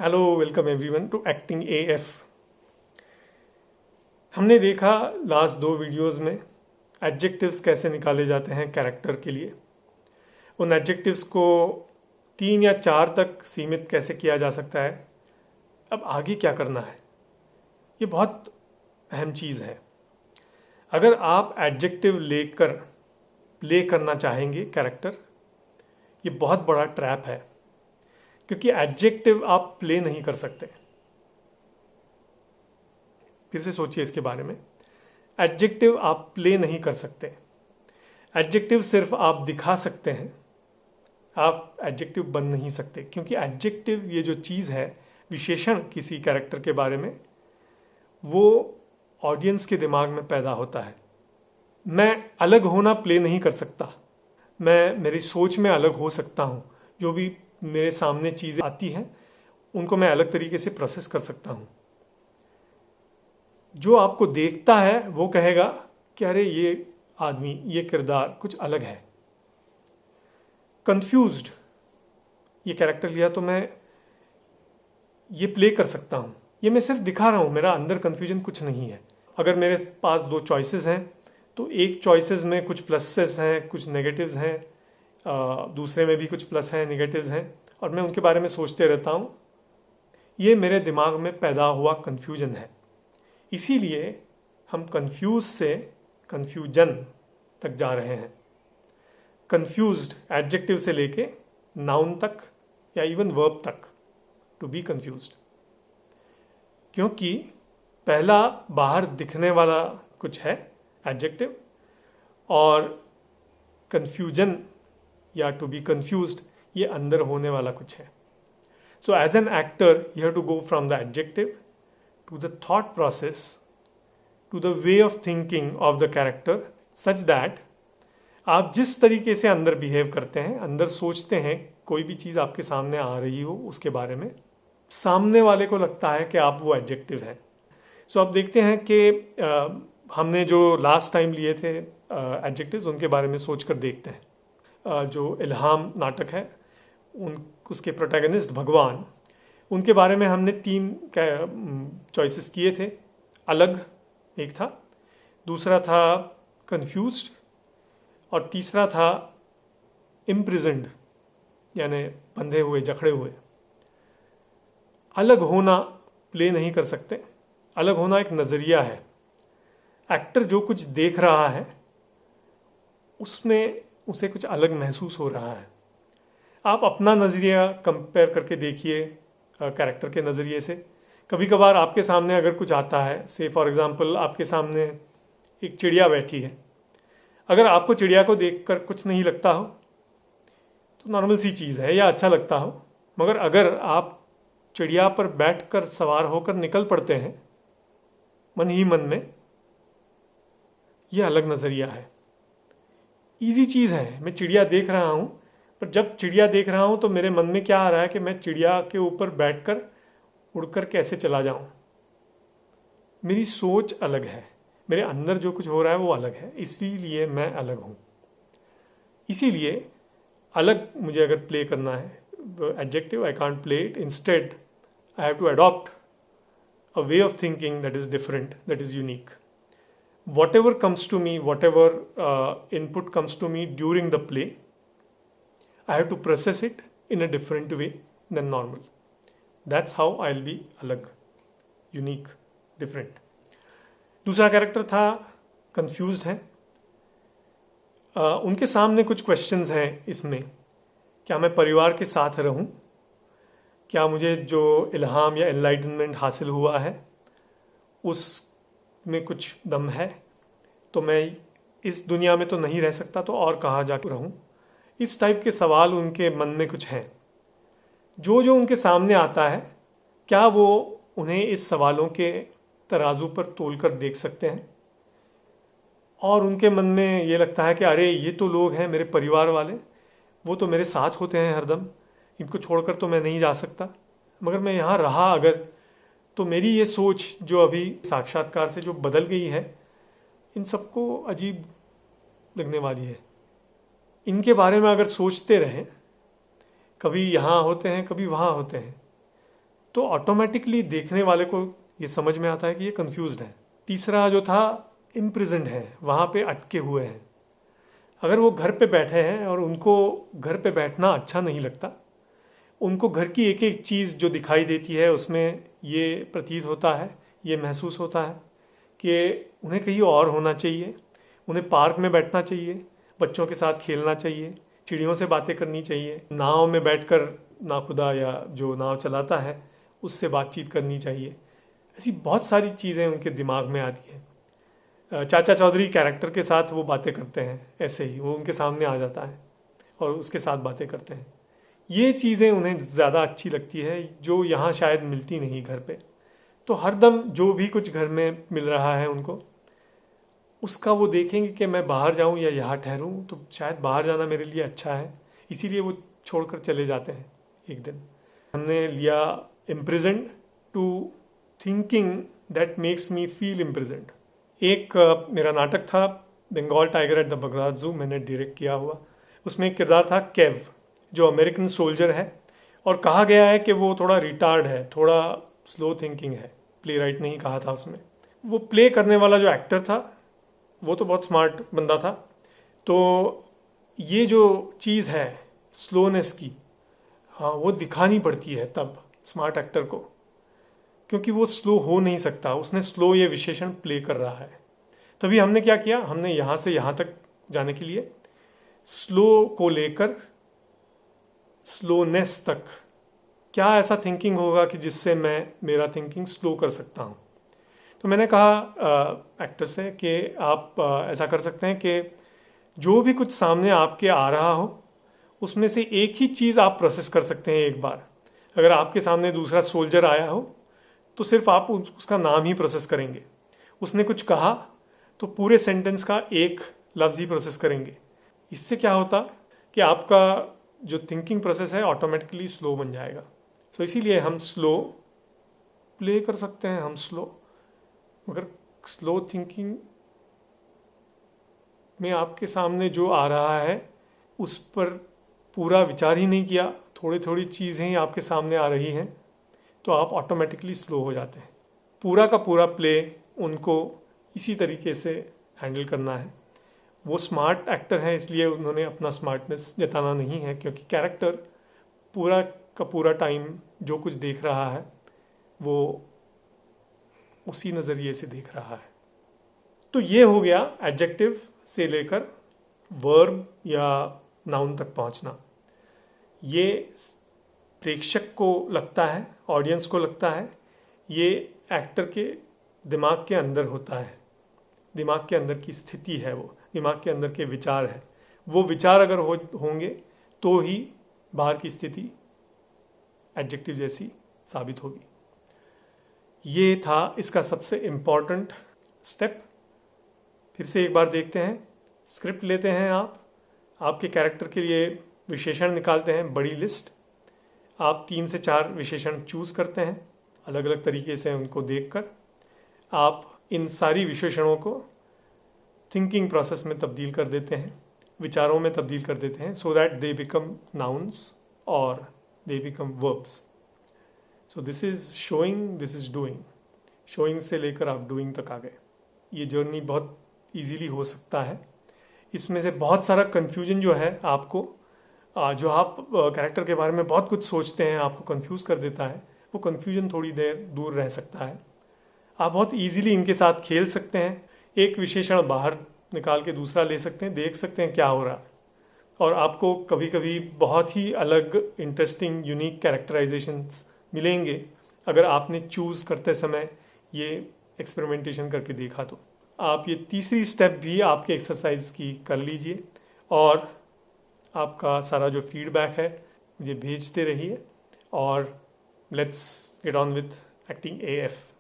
Hello, welcome everyone to acting AF. हमने देखा last दो वीडियोस में एडजेक्टिव्स कैसे निकाले जाते हैं कैरेक्टर के लिए। उन एडजेक्टिव्स को 3 या 4 तक सीमित कैसे किया जा सकता है। अब आगे क्या करना है, ये बहुत अहम चीज़ है। अगर आप एडजेक्टिव लेकर प्ले करना चाहेंगे कैरेक्टर, ये बहुत बड़ा ट्रैप है, क्योंकि एडजेक्टिव आप प्ले नहीं कर सकते। फिर से सोचिए इसके बारे में। एडजेक्टिव आप प्ले नहीं कर सकते। एडजेक्टिव सिर्फ आप दिखा सकते हैं, आप एडजेक्टिव बन नहीं सकते। क्योंकि एडजेक्टिव ये जो चीज़ है, विशेषण किसी कैरेक्टर के बारे में, वो ऑडियंस के दिमाग में पैदा होता है। मैं अलग होना प्ले नहीं कर सकता, मैं मेरी सोच में अलग हो सकता हूँ। जो भी मेरे सामने चीज़ें आती हैं उनको मैं अलग तरीके से प्रोसेस कर सकता हूँ। जो आपको देखता है वो कहेगा कि अरे ये आदमी, ये किरदार कुछ अलग है। कंफ्यूज्ड, ये कैरेक्टर लिया तो मैं ये प्ले कर सकता हूँ, ये मैं सिर्फ दिखा रहा हूँ, मेरा अंदर कंफ्यूजन कुछ नहीं है। अगर मेरे पास दो चॉइसेस हैं तो एक चॉइसेस में कुछ प्लसेस हैं, कुछ नेगेटिव्स हैं, दूसरे में भी कुछ प्लस हैं, नेगेटिव्स हैं, और मैं उनके बारे में सोचते रहता हूँ। ये मेरे दिमाग में पैदा हुआ कंफ्यूजन है। इसीलिए हम कंफ्यूज से कंफ्यूजन तक जा रहे हैं। कंफ्यूज्ड एडजेक्टिव से लेके नाउन तक या इवन वर्ब तक, टू बी कंफ्यूज्ड। क्योंकि पहला बाहर दिखने वाला कुछ है एडजेक्टिव, और कंफ्यूजन या टू बी कंफ्यूज्ड ये अंदर होने वाला कुछ है। So as an actor you have to go from the adjective to the thought process, to the way of thinking of the character, such that आप जिस तरीके से अंदर बिहेव करते हैं, अंदर सोचते हैं, कोई भी चीज़ आपके सामने आ रही हो उसके बारे में, सामने वाले को लगता है कि आप वो एडजेक्टिव है। सो अब देखते हैं कि हमने जो लास्ट टाइम लिए थे एडजेक्टिव्स, उनके बारे में सोच कर देखते हैं। जो इल्हाम नाटक है, उसके प्रोटैगनिस्ट भगवान, उनके बारे में हमने 3 चॉइसेस किए थे। अलग एक था, दूसरा था कंफ्यूज्ड, और तीसरा था इम्प्रिजन्ड, यानी बंधे हुए, जकड़े हुए। अलग होना प्ले नहीं कर सकते। अलग होना एक नज़रिया है। एक्टर जो कुछ देख रहा है उसमें उसे कुछ अलग महसूस हो रहा है। आप अपना नज़रिया कंपेयर करके देखिए कैरेक्टर के नज़रिए से। कभी कभार आपके सामने अगर कुछ आता है, से फॉर एग्जांपल आपके सामने एक चिड़िया बैठी है, अगर आपको चिड़िया को देखकर कुछ नहीं लगता हो तो नॉर्मल सी चीज़ है, या अच्छा लगता हो। मगर अगर आप चिड़िया पर बैठकर सवार होकर निकल पड़ते हैं मन ही मन में, यह अलग नज़रिया है। ईजी चीज़ है, मैं चिड़िया देख रहा हूँ, पर जब चिड़िया देख रहा हूँ तो मेरे मन में क्या आ रहा है कि मैं चिड़िया के ऊपर बैठकर उड़कर कैसे चला जाऊँ। मेरी सोच अलग है, मेरे अंदर जो कुछ हो रहा है वो अलग है, इसीलिए मैं अलग हूँ। इसीलिए अलग मुझे अगर प्ले करना है adjective, I can't play it. Instead I have to adopt a way of thinking that is different, that is unique. whatever comes to me, whatever input comes to me during the play, I have to process it in a different way than normal. That's how I'll be alag, unique, different. दूसरा character था confused है। उनके सामने कुछ questions हैं इसमें। क्या मैं परिवार के साथ रहूं? क्या मुझे जो इल्हाम या एनलाइटनमेंट हासिल हुआ है उसमें कुछ दम है? तो मैं इस दुनिया में तो नहीं रह सकता, तो और कहाँ जाकर रहूं? इस टाइप के सवाल उनके मन में कुछ हैं। जो जो उनके सामने आता है, क्या वो उन्हें इस सवालों के तराजू पर तोल कर देख सकते हैं? और उनके मन में ये लगता है कि अरे ये तो लोग हैं मेरे परिवार वाले, वो तो मेरे साथ होते हैं हरदम, इनको छोड़कर तो मैं नहीं जा सकता। मगर मैं यहाँ रहा अगर, तो मेरी ये सोच जो अभी साक्षात्कार से जो बदल गई है, इन सबको अजीब लगने वाली है। इनके बारे में अगर सोचते रहें, कभी यहाँ होते हैं कभी वहाँ होते हैं, तो ऑटोमेटिकली देखने वाले को ये समझ में आता है कि ये कंफ्यूज्ड है। तीसरा जो था, इम्प्रिजन्ड है, वहाँ पे अटके हुए हैं। अगर वो घर पे बैठे हैं और उनको घर पे बैठना अच्छा नहीं लगता, उनको घर की एक एक चीज़ जो दिखाई देती है उसमें ये प्रतीत होता है, ये महसूस होता है कि उन्हें कहीं और होना चाहिए, उन्हें पार्क में बैठना चाहिए, बच्चों के साथ खेलना चाहिए, चिड़ियों से बातें करनी चाहिए, नाव में बैठकर नाखुदा या जो नाव चलाता है उससे बातचीत करनी चाहिए। ऐसी बहुत सारी चीज़ें उनके दिमाग में आती हैं। चाचा चौधरी कैरेक्टर के साथ वो बातें करते हैं, ऐसे ही वो उनके सामने आ जाता है और उसके साथ बातें करते हैं। ये चीज़ें उन्हें ज़्यादा अच्छी लगती है, जो यहाँ शायद मिलती नहीं घर पे। तो हरदम जो भी कुछ घर में मिल रहा है उनको, उसका वो देखेंगे कि मैं बाहर जाऊं या यहाँ ठहरूं, तो शायद बाहर जाना मेरे लिए अच्छा है, इसीलिए वो छोड़कर चले जाते हैं एक दिन। हमने लिया imprisoned to thinking that makes me feel imprisoned. एक मेरा नाटक था Bengal tiger at the Baghdad zoo, मैंने डायरेक्ट किया हुआ। उसमें एक किरदार था केव, जो अमेरिकन सोल्जर है और कहा गया है कि वो थोड़ा रिटार्ड है, थोड़ा स्लो थिंकिंग है। प्ले राइट ने ही कहा था उसमें। वो प्ले करने वाला जो एक्टर था वो तो बहुत स्मार्ट बंदा था। तो ये जो चीज़ है स्लोनेस की, हाँ, वो दिखानी पड़ती है तब स्मार्ट एक्टर को, क्योंकि वो स्लो हो नहीं सकता, उसने स्लो ये विशेषण प्ले कर रहा है। तभी हमने क्या किया, हमने यहाँ से यहाँ तक जाने के लिए स्लो को लेकर स्लोनेस तक क्या ऐसा थिंकिंग होगा कि जिससे मैं मेरा थिंकिंग स्लो कर सकता हूँ। तो मैंने कहा एक्टर से कि आप ऐसा कर सकते हैं कि जो भी कुछ सामने आपके आ रहा हो उसमें से एक ही चीज़ आप प्रोसेस कर सकते हैं एक बार। अगर आपके सामने दूसरा सोल्जर आया हो तो सिर्फ आप उसका नाम ही प्रोसेस करेंगे। उसने कुछ कहा तो पूरे सेंटेंस का एक लफ्ज़ ही प्रोसेस करेंगे। इससे क्या होता कि आपका जो थिंकिंग प्रोसेस है ऑटोमेटिकली स्लो बन जाएगा। तो इसीलिए हम स्लो प्ले कर सकते हैं, हम स्लो, मगर स्लो थिंकिंग में आपके सामने जो आ रहा है उस पर पूरा विचार ही नहीं किया, थोड़ी थोड़ी चीज़ें ही आपके सामने आ रही हैं, तो आप ऑटोमेटिकली स्लो हो जाते हैं। पूरा का पूरा प्ले उनको इसी तरीके से हैंडल करना है। वो स्मार्ट एक्टर हैं इसलिए उन्होंने अपना स्मार्टनेस जताना नहीं है, क्योंकि कैरेक्टर पूरा का पूरा टाइम जो कुछ देख रहा है वो उसी नज़रिए से देख रहा है। तो ये हो गया एडजेक्टिव से लेकर वर्ब या नाउन तक पहुंचना। ये प्रेक्षक को लगता है, ऑडियंस को लगता है, ये एक्टर के दिमाग के अंदर होता है, दिमाग के अंदर की स्थिति है, वो दिमाग के अंदर के विचार है। वो विचार अगर होंगे तो ही बाहर की स्थिति एडजेक्टिव जैसी साबित होगी। ये था इसका सबसे इम्पॉर्टेंट स्टेप। फिर से एक बार देखते हैं। स्क्रिप्ट लेते हैं, आपके कैरेक्टर के लिए विशेषण निकालते हैं, बड़ी लिस्ट। आप 3 से 4 विशेषण चूज करते हैं, अलग अलग तरीके से उनको देखकर आप इन सारी विशेषणों को थिंकिंग प्रोसेस में तब्दील कर देते हैं, विचारों में तब्दील कर देते हैं, so that they become nouns और they become verbs. So this is showing, this is doing. Showing से लेकर आप डूइंग तक आ गए। ये जर्नी बहुत इजीली हो सकता है। इसमें से बहुत सारा कन्फ्यूजन जो है आपको, जो आप कैरेक्टर के बारे में बहुत कुछ सोचते हैं, आपको कंफ्यूज कर देता है, वो कन्फ्यूजन थोड़ी देर दूर रह सकता है। आप बहुत इजीली इनके साथ खेल सकते हैं, एक विशेषण बाहर निकाल के दूसरा ले सकते हैं, देख सकते हैं क्या हो रहा है, और आपको कभी कभी बहुत ही अलग इंटरेस्टिंग यूनिक कैरेक्टराइजेशंस मिलेंगे अगर आपने चूज करते समय ये एक्सपेरिमेंटेशन करके देखा। तो आप ये तीसरी स्टेप भी आपके एक्सरसाइज की कर लीजिए और आपका सारा जो फीडबैक है मुझे भेजते रहिए, और let's get on with acting AF।